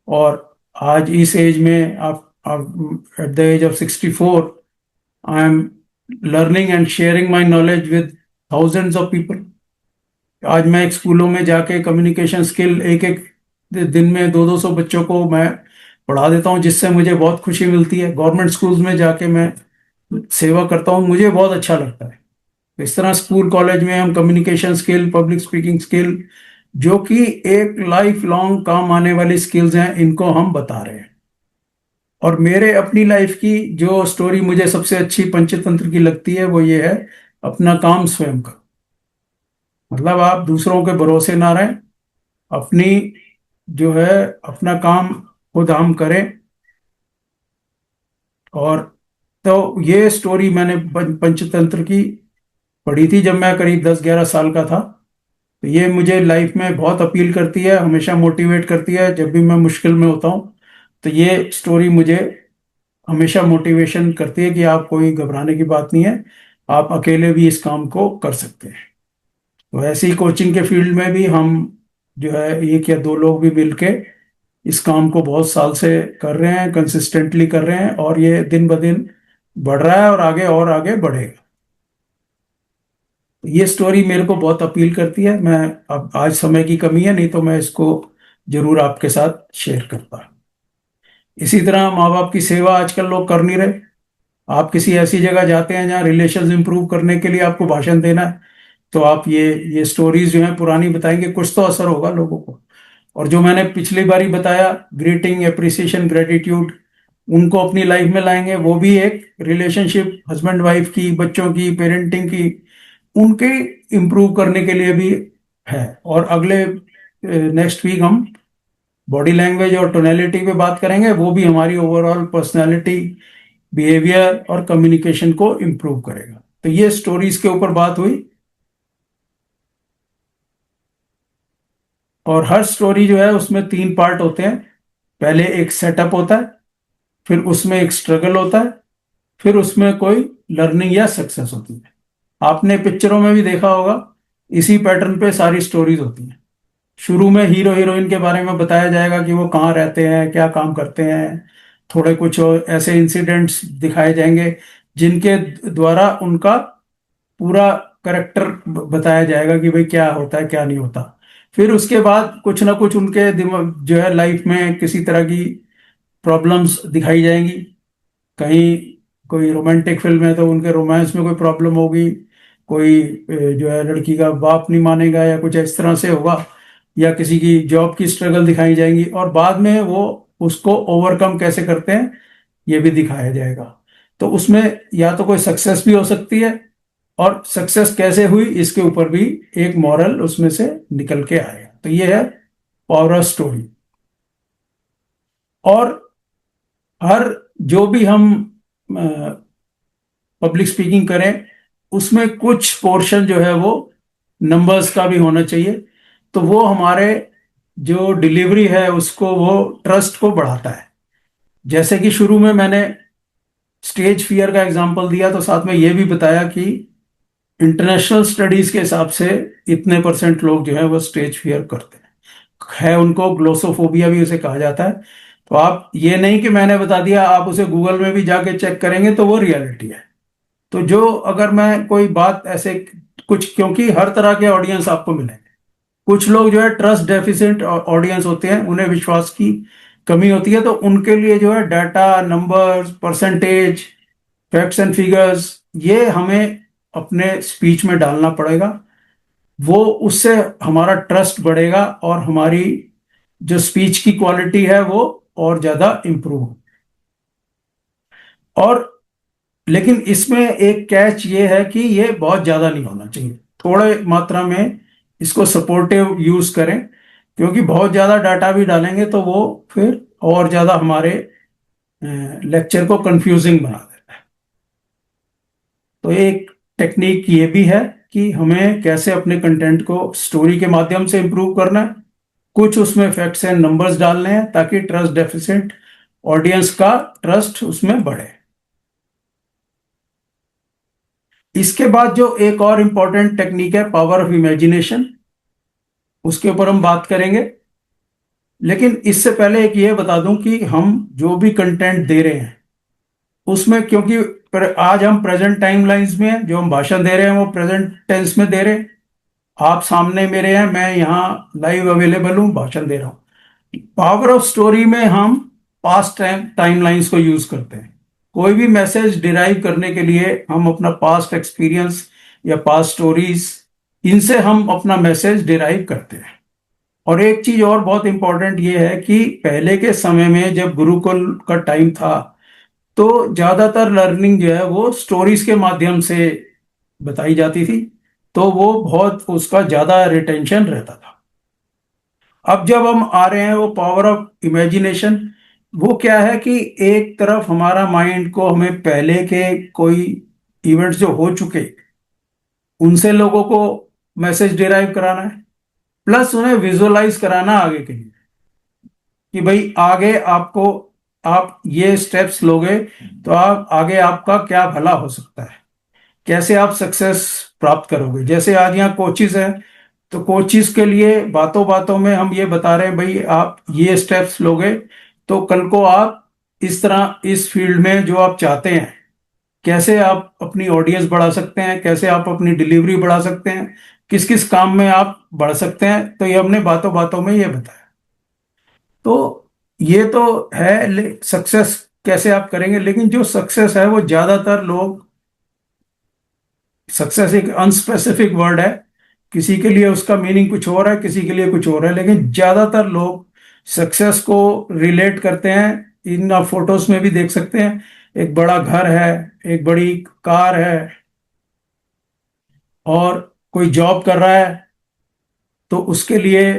और आज इस एज में, आप at the age of 64, I am learning and sharing my knowledge with thousands of people. आज मैं एक स्कूलों में जाके कम्युनिकेशन स्किल एक एक दिन में 200-200 बच्चों को मैं पढ़ा देता हूँ, जिससे मुझे बहुत खुशी मिलती है। गवर्नमेंट स्कूल्स में जाके मैं सेवा करता हूँ, मुझे बहुत अच्छा लगता है। तो इस तरह स्कूल कॉलेज में हम communication skill, public speaking skill, जो कि एक लाइफ लॉन्ग काम आने वाली स्किल्स हैं, इनको हम बता रहे हैं। और मेरे अपनी लाइफ की जो स्टोरी मुझे सबसे अच्छी पंचतंत्र की लगती है, वो ये है, अपना काम स्वयं का। मतलब आप दूसरों के भरोसे ना रहें, अपनी जो है अपना काम खुद हम करें। और तो ये स्टोरी मैंने पंचतंत्र की पढ़ी थी जब मैं करीब 10-11 साल का था। तो ये मुझे लाइफ में बहुत अपील करती है, हमेशा मोटिवेट करती है। जब भी मैं मुश्किल में होता हूँ, तो ये स्टोरी मुझे हमेशा मोटिवेशन करती है कि आप, कोई घबराने की बात नहीं है, आप अकेले भी इस काम को कर सकते हैं। तो ऐसी कोचिंग के फील्ड में भी हम जो है 1 या 2 लोग भी मिलके इस काम को बहुत साल से कर रहे हैं, कंसिस्टेंटली कर रहे हैं, और ये दिन ब दिन बढ़ रहा है और आगे बढ़ेगा। ये स्टोरी मेरे को बहुत अपील करती है। मैं, अब आज समय की कमी है, नहीं तो मैं इसको जरूर आपके साथ शेयर करता। इसी तरह माँ बाप की सेवा आजकल लोग कर नहीं रहे। आप किसी ऐसी जगह जाते हैं जहाँ रिलेशंस इंप्रूव करने के लिए आपको भाषण देना है, तो आप ये स्टोरीज जो है पुरानी बताएंगे, कुछ तो असर होगा लोगों को। और जो मैंने पिछली बारी बताया, ग्रीटिंग, एप्रिसिएशन, ग्रेटिट्यूड, उनको अपनी लाइफ में लाएंगे। वो भी एक रिलेशनशिप, हस्बैंड वाइफ की, बच्चों की, पेरेंटिंग की, उनके इम्प्रूव करने के लिए भी है। और अगले नेक्स्ट वीक हम बॉडी लैंग्वेज और टोनैलिटी पे बात करेंगे। वो भी हमारी ओवरऑल पर्सनैलिटी, बिहेवियर और कम्युनिकेशन को इम्प्रूव करेगा। तो ये स्टोरीज के ऊपर बात हुई। और हर स्टोरी जो है उसमें 3 पार्ट होते हैं। पहले एक सेटअप होता है, फिर उसमें एक स्ट्रगल होता है, फिर उसमें कोई लर्निंग या सक्सेस होती है। आपने पिक्चरों में भी देखा होगा, इसी पैटर्न पे सारी स्टोरीज होती हैं। शुरू में हीरो हीरोइन के बारे में बताया जाएगा कि वो कहाँ रहते हैं, क्या काम करते हैं। थोड़े कुछ ऐसे इंसिडेंट्स दिखाए जाएंगे जिनके द्वारा उनका पूरा करेक्टर बताया जाएगा कि भाई क्या होता है क्या नहीं होता। फिर उसके बाद कुछ ना कुछ उनके दिमाग जो है लाइफ में किसी तरह की प्रॉब्लम्स दिखाई जाएंगी। कहीं कोई रोमांटिक फिल्म है तो उनके रोमांस में कोई प्रॉब्लम होगी, कोई जो है लड़की का बाप नहीं मानेगा या कुछ इस तरह से होगा, या किसी की जॉब की स्ट्रगल दिखाई जाएंगी, और बाद में वो उसको ओवरकम कैसे करते हैं ये भी दिखाया जाएगा। तो उसमें या तो कोई सक्सेस भी हो सकती है, और सक्सेस कैसे हुई इसके ऊपर भी एक मॉरल उसमें से निकल के आएगा। तो ये है पावर ऑफ स्टोरी। और हर जो भी हम पब्लिक स्पीकिंग करें उसमें कुछ पोर्शन जो है वो नंबर्स का भी होना चाहिए। तो वो हमारे जो डिलीवरी है उसको, वो ट्रस्ट को बढ़ाता है। जैसे कि शुरू में मैंने स्टेज फियर का एग्जांपल दिया, तो साथ में ये भी बताया कि इंटरनेशनल स्टडीज के हिसाब से इतने परसेंट लोग जो है वो स्टेज फियर करते हैं, उनको ग्लोसोफोबिया भी उसे कहा जाता है। तो आप ये नहीं कि मैंने बता दिया, आप उसे गूगल में भी जाके चेक करेंगे तो वो रियलिटी है। तो जो अगर मैं कोई बात ऐसे कुछ, क्योंकि हर तरह के ऑडियंस आपको मिलेंगे। कुछ लोग जो है ट्रस्ट डेफिसिएंट ऑडियंस होते हैं, उन्हें विश्वास की कमी होती है, तो उनके लिए जो है data, numbers, percentage, facts and figures ये हमें अपने स्पीच में डालना पड़ेगा। वो उससे हमारा ट्रस्ट बढ़ेगा और हमारी जो स्पीच की क्वालिटी है वो और ज्यादा इंप्रूव। और लेकिन इसमें एक कैच ये है कि ये बहुत ज्यादा नहीं होना चाहिए, थोड़े मात्रा में इसको सपोर्टिव यूज करें, क्योंकि बहुत ज्यादा डाटा भी डालेंगे तो वो फिर और ज्यादा हमारे लेक्चर को कंफ्यूजिंग बना देता है। तो एक टेक्निक ये भी है कि हमें कैसे अपने कंटेंट को स्टोरी के माध्यम से इंप्रूव करना है, कुछ उसमें फैक्ट्स एंड नंबर्स डालने हैं ताकि ट्रस्ट डेफिसिएंट ऑडियंस का ट्रस्ट उसमें बढ़े। इसके बाद जो एक और इंपॉर्टेंट टेक्निक है पावर ऑफ इमेजिनेशन, उसके ऊपर हम बात करेंगे। लेकिन इससे पहले एक ये बता दूं कि हम जो भी कंटेंट दे रहे हैं उसमें, क्योंकि आज हम प्रेजेंट टाइमलाइंस में हैं, जो हम भाषण दे रहे हैं वो प्रेजेंट टेंस में दे रहे हैं। आप सामने मेरे हैं, मैं यहाँ लाइव अवेलेबल हूँ, भाषण दे रहा हूँ। पावर ऑफ स्टोरी में हम पास्ट टाइमलाइंस को यूज करते हैं। कोई भी मैसेज डिराइव करने के लिए हम अपना पास्ट एक्सपीरियंस या पास्ट स्टोरीज, इनसे हम अपना मैसेज डिराइव करते हैं। और एक चीज और बहुत इंपॉर्टेंट ये है कि पहले के समय में जब गुरुकुल का टाइम था तो ज्यादातर लर्निंग जो है वो स्टोरीज के माध्यम से बताई जाती थी, तो वो बहुत उसका ज्यादा रिटेंशन रहता था। अब जब हम आ रहे हैं वो पावर ऑफ इमेजिनेशन, वो क्या है कि एक तरफ हमारा माइंड को हमें पहले के कोई इवेंट्स जो हो चुके उनसे लोगों को मैसेज डिराइव कराना है, प्लस उन्हें विजुअलाइज कराना आगे के लिए कि भाई आगे आपको, आप ये स्टेप्स लोगे तो आप आगे आपका क्या भला हो सकता है, कैसे आप सक्सेस प्राप्त करोगे। जैसे आज यहाँ कोचिज है, तो कोचिज के लिए बातों बातों में हम ये बता रहे हैं भाई आप ये स्टेप्स लोगे तो कल को आप इस तरह इस फील्ड में जो आप चाहते हैं, कैसे आप अपनी ऑडियंस बढ़ा सकते हैं, कैसे आप अपनी डिलीवरी बढ़ा सकते हैं, किस किस काम में आप बढ़ सकते हैं। तो ये हमने बातों बातों में ये बताया। तो ये तो है सक्सेस कैसे आप करेंगे, लेकिन जो सक्सेस है वो ज्यादातर लोग, सक्सेस एक अनस्पेसिफिक वर्ड है, किसी के लिए उसका मीनिंग कुछ और है, किसी के लिए कुछ और है, लेकिन ज्यादातर लोग सक्सेस को रिलेट करते हैं। इन आप फोटोज में भी देख सकते हैं, एक बड़ा घर है, एक बड़ी कार है, और कोई जॉब कर रहा है तो उसके लिए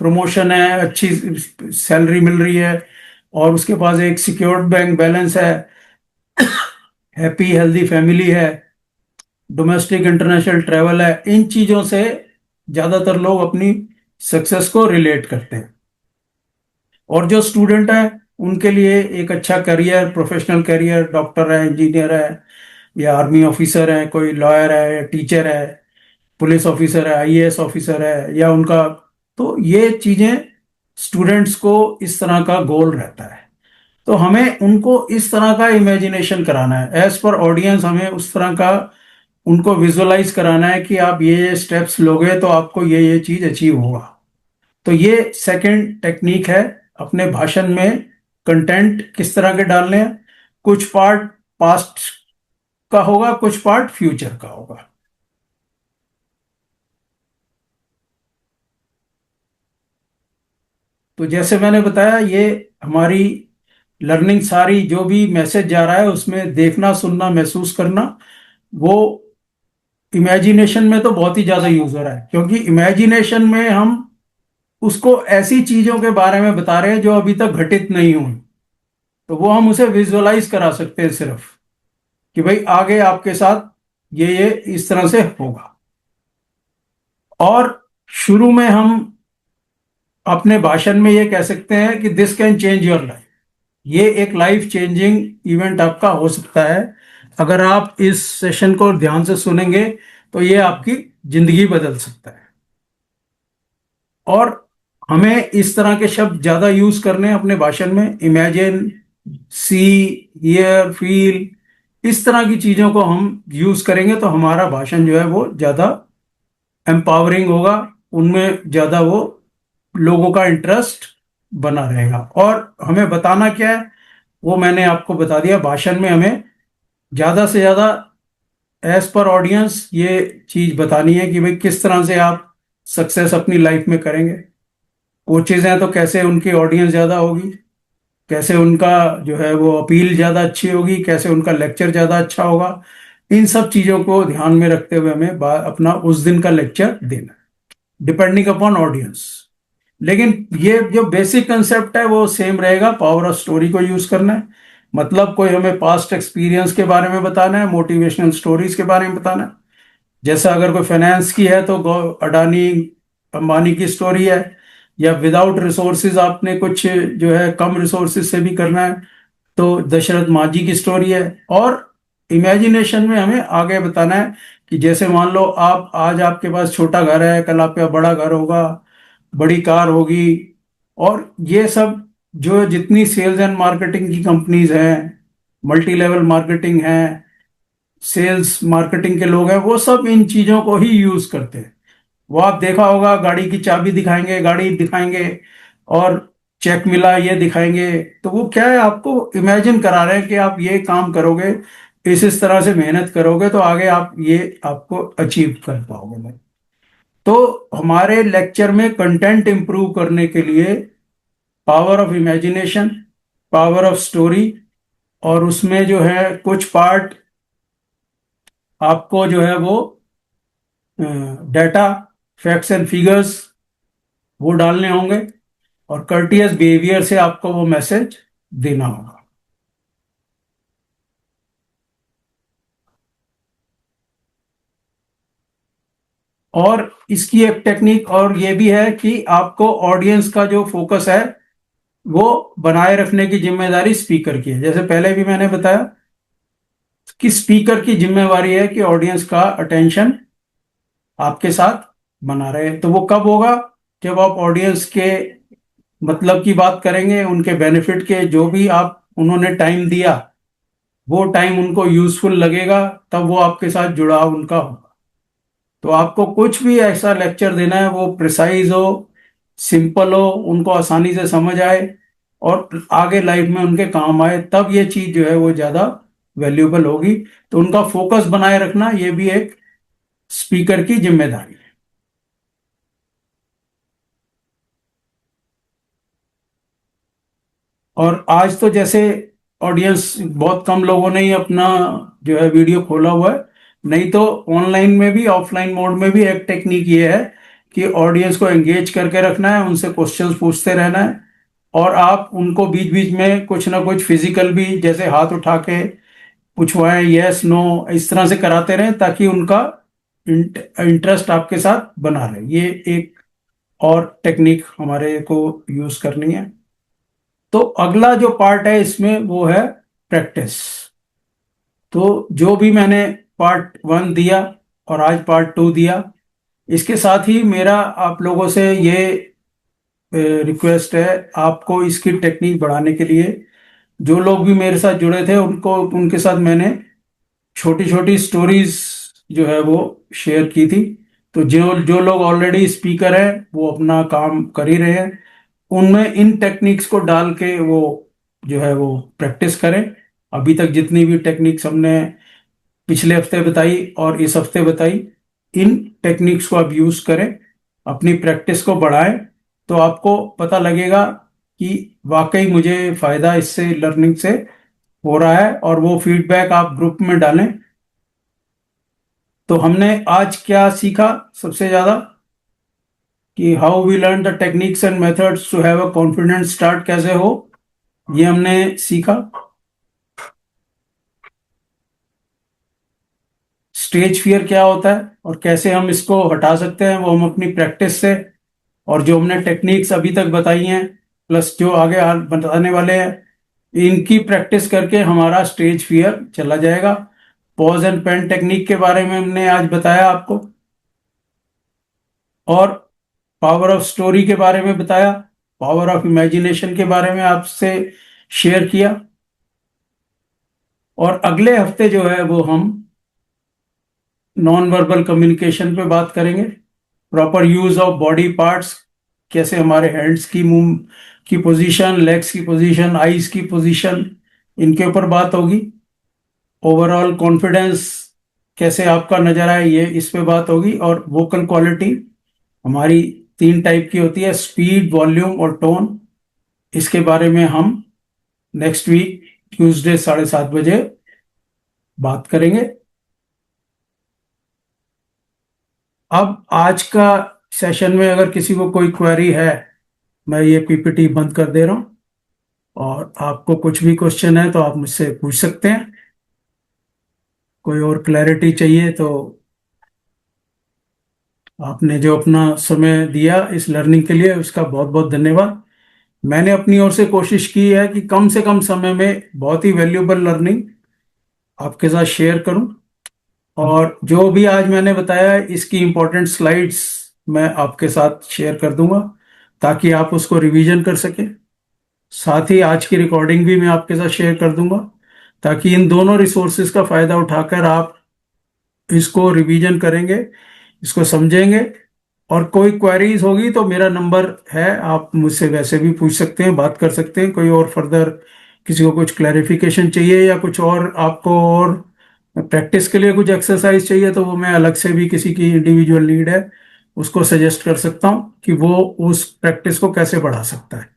प्रमोशन है, अच्छी सैलरी मिल रही है, और उसके पास एक सिक्योर्ड बैंक बैलेंस है, हैप्पी हेल्दी फैमिली है, डोमेस्टिक इंटरनेशनल ट्रैवल है। इन चीजों से ज्यादातर लोग अपनी सक्सेस को रिलेट करते हैं। और जो स्टूडेंट है उनके लिए एक अच्छा करियर, प्रोफेशनल करियर, डॉक्टर है, इंजीनियर है, या आर्मी ऑफिसर है, कोई लॉयर है, या टीचर है, पुलिस ऑफिसर है, आईएएस ऑफिसर है, या उनका, तो ये चीजें स्टूडेंट्स को इस तरह का गोल रहता है। तो हमें उनको इस तरह का इमेजिनेशन कराना है, एज पर ऑडियंस हमें उस तरह का उनको विजुअलाइज कराना है कि आप ये स्टेप्स लोगे तो आपको ये चीज अचीव होगा। तो ये सेकंड टेक्निक है, अपने भाषण में कंटेंट किस तरह के डालने हैं। कुछ पार्ट पास्ट का होगा, कुछ पार्ट फ्यूचर का होगा। तो जैसे मैंने बताया, ये हमारी लर्निंग सारी जो भी मैसेज जा रहा है उसमें देखना, सुनना, महसूस करना, वो इमेजिनेशन में तो बहुत ही ज्यादा यूज हो रहा है, क्योंकि इमेजिनेशन में हम उसको ऐसी चीजों के बारे में बता रहे हैं जो अभी तक घटित नहीं हुई, तो वो हम उसे विजुअलाइज करा सकते हैं सिर्फ, कि भाई आगे आपके साथ ये इस तरह से होगा। और शुरू में हम अपने भाषण में ये कह सकते हैं कि this can change your life. ये एक लाइफ चेंजिंग इवेंट आपका हो सकता है। अगर आप इस सेशन को ध्यान से सुनेंगे तो ये आपकी जिंदगी बदल सकता है। और हमें इस तरह के शब्द ज्यादा यूज करने हैं अपने भाषण में। इमेजिन, सी, हियर, फील, इस तरह की चीजों को हम यूज करेंगे तो हमारा भाषण जो है वो ज्यादा एम्पावरिंग होगा, उनमें ज्यादा वो लोगों का इंटरेस्ट बना रहेगा। और हमें बताना क्या है वो मैंने आपको बता दिया। भाषण में हमें ज्यादा से ज्यादा एज पर ऑडियंस ये चीज बतानी है कि भाई किस तरह से आप सक्सेस अपनी लाइफ में करेंगे। कोचेज हैं तो कैसे उनकी ऑडियंस ज्यादा होगी, कैसे उनका जो है वो अपील ज्यादा अच्छी होगी, कैसे उनका लेक्चर ज्यादा अच्छा होगा। इन सब चीजों को ध्यान में रखते हुए हमें अपना उस दिन का लेक्चर देना है, डिपेंडिंग अपॉन ऑडियंस। लेकिन ये जो बेसिक कंसेप्ट है वो सेम रहेगा। पावर ऑफ स्टोरी को यूज करना है, मतलब कोई हमें पास्ट एक्सपीरियंस के बारे में बताना है, मोटिवेशनल स्टोरीज के बारे में बताना है। जैसा अगर कोई फाइनेंस की है तो अडानी अंबानी की स्टोरी है, या विदाउट रिसोर्सेज आपने कुछ जो है कम रिसोर्सेज से भी करना है तो दशरथ माझी की स्टोरी है। और इमेजिनेशन में हमें आगे बताना है कि जैसे मान लो आप आज आपके पास छोटा घर है, कल आपका बड़ा घर होगा, बड़ी कार होगी। और ये सब जो जितनी सेल्स एंड मार्केटिंग की कंपनीज हैं, मल्टी लेवल मार्केटिंग है, सेल्स मार्केटिंग के लोग हैं, वो सब इन चीजों को ही यूज करते हैं। वो आप देखा होगा, गाड़ी की चाबी दिखाएंगे, गाड़ी दिखाएंगे, और चेक मिला ये दिखाएंगे। तो वो क्या है, आपको इमेजिन करा रहे हैं कि आप ये काम करोगे, इस तरह से मेहनत करोगे तो आगे आप ये आपको अचीव कर पाओगे। तो हमारे लेक्चर में कंटेंट इंप्रूव करने के लिए power of imagination, power of story, और उसमें जो है कुछ पार्ट आपको जो है वो डेटा, फैक्ट्स एंड फिगर्स वो डालने होंगे, और कर्टियस बिहेवियर से आपको वो मैसेज देना होगा। और इसकी एक टेक्निक और ये भी है कि आपको ऑडियंस का जो फोकस है वो बनाए रखने की जिम्मेदारी स्पीकर की है। जैसे पहले भी मैंने बताया कि स्पीकर की जिम्मेवारी है कि ऑडियंस का अटेंशन आपके साथ बना रहे। तो वो कब होगा, जब आप ऑडियंस के मतलब की बात करेंगे, उनके बेनिफिट के, जो भी आप उन्होंने टाइम दिया वो टाइम उनको यूजफुल लगेगा, तब वो आपके साथ जुड़ाव उनका होगा। तो आपको कुछ भी ऐसा लेक्चर देना है वो प्रिसाइज हो, सिंपल हो, उनको आसानी से समझ आए और आगे लाइफ में उनके काम आए, तब ये चीज जो है वो ज्यादा वैल्यूएबल होगी। तो उनका फोकस बनाए रखना ये भी एक स्पीकर की जिम्मेदारी है। और आज तो जैसे ऑडियंस बहुत कम लोगों ने ही अपना जो है वीडियो खोला हुआ है, नहीं तो ऑनलाइन में भी ऑफलाइन मोड में भी एक टेक्निक ये है कि ऑडियंस को एंगेज करके रखना है, उनसे क्वेश्चंस पूछते रहना है, और आप उनको बीच बीच में कुछ ना कुछ फिजिकल भी, जैसे हाथ उठा के पूछवाएं, यस नो, इस तरह से कराते रहें ताकि उनका इंटरेस्ट आपके साथ बना रहे। ये एक और टेक्निक हमारे को यूज करनी है। तो अगला जो पार्ट है इसमें वो है प्रैक्टिस। तो जो भी मैंने पार्ट 1 दिया और आज पार्ट 2 दिया, इसके साथ ही मेरा आप लोगों से ये रिक्वेस्ट है, आपको इसकी टेक्निक बढ़ाने के लिए जो लोग भी मेरे साथ जुड़े थे उनको, उनके साथ मैंने छोटी छोटी स्टोरीज जो है वो शेयर की थी। तो जो जो लोग ऑलरेडी स्पीकर हैं वो अपना काम कर ही रहे हैं, उनमें इन टेक्निक्स को डाल के वो जो है वो प्रैक्टिस करें। अभी तक जितनी भी टेक्निक्स हमने पिछले हफ्ते बताई और इस हफ्ते बताई, इन टेक्निक्स को आप यूज करें, अपनी प्रैक्टिस को बढ़ाएं, तो आपको पता लगेगा कि वाकई मुझे फायदा इससे लर्निंग से हो रहा है, और वो फीडबैक आप ग्रुप में डालें। तो हमने आज क्या सीखा सबसे ज्यादा, कि how we learn the techniques and methods to have a confident start कैसे हो, ये हमने सीखा। स्टेज फियर क्या होता है और कैसे हम इसको हटा सकते हैं, वो हम अपनी प्रैक्टिस से, और जो हमने टेक्निक्स अभी तक बताई हैं प्लस जो आगे बताने वाले हैं, इनकी प्रैक्टिस करके हमारा स्टेज फियर चला जाएगा। पॉज एंड पेन टेक्निक के बारे में हमने आज बताया आपको, और पावर ऑफ स्टोरी के बारे में बताया, पावर ऑफ इमेजिनेशन के बारे में आपसे शेयर किया। और अगले हफ्ते जो है वो हम नॉन वर्बल कम्युनिकेशन पे बात करेंगे, proper use of body parts, कैसे हमारे हैंड्स की मूव की पोजीशन, लेग्स की पोजीशन, आईज की पोजीशन, इनके ऊपर बात होगी। ओवरऑल कॉन्फिडेंस कैसे आपका नजर आए, ये इस पे बात होगी। और वोकल क्वालिटी हमारी 3 टाइप की होती है, स्पीड, वॉल्यूम और टोन। इसके बारे में हम नेक्स्ट वीक ट्यूसडे 7:30 बजे बात करेंगे। अब आज का सेशन में अगर किसी को कोई क्वेरी है, मैं ये पीपीटी बंद कर दे रहा हूँ, और आपको कुछ भी क्वेश्चन है तो आप मुझसे पूछ सकते हैं। कोई और क्लैरिटी चाहिए तो, आपने जो अपना समय दिया इस लर्निंग के लिए उसका बहुत बहुत धन्यवाद। मैंने अपनी ओर से कोशिश की है कि कम से कम समय में बहुत ही वैल्यूएबल लर्निंग आपके साथ शेयर करूं, और जो भी आज मैंने बताया है इसकी इंपॉर्टेंट स्लाइड्स मैं आपके साथ शेयर कर दूंगा, ताकि आप उसको रिवीजन कर सकें। साथ ही आज की रिकॉर्डिंग भी मैं आपके साथ शेयर कर दूंगा, ताकि इन दोनों रिसोर्सेज का फायदा उठाकर आप इसको रिवीजन करेंगे, इसको समझेंगे। और कोई क्वेरीज होगी तो मेरा नंबर है, आप मुझसे वैसे भी पूछ सकते हैं, बात कर सकते हैं। कोई और फर्दर किसी को कुछ क्लैरिफिकेशन चाहिए या कुछ और आपको, और प्रैक्टिस के लिए कुछ एक्सरसाइज चाहिए, तो वो मैं अलग से भी, किसी की इंडिविजुअल नीड है उसको सजेस्ट कर सकता हूँ कि वो उस प्रैक्टिस को कैसे बढ़ा सकता है।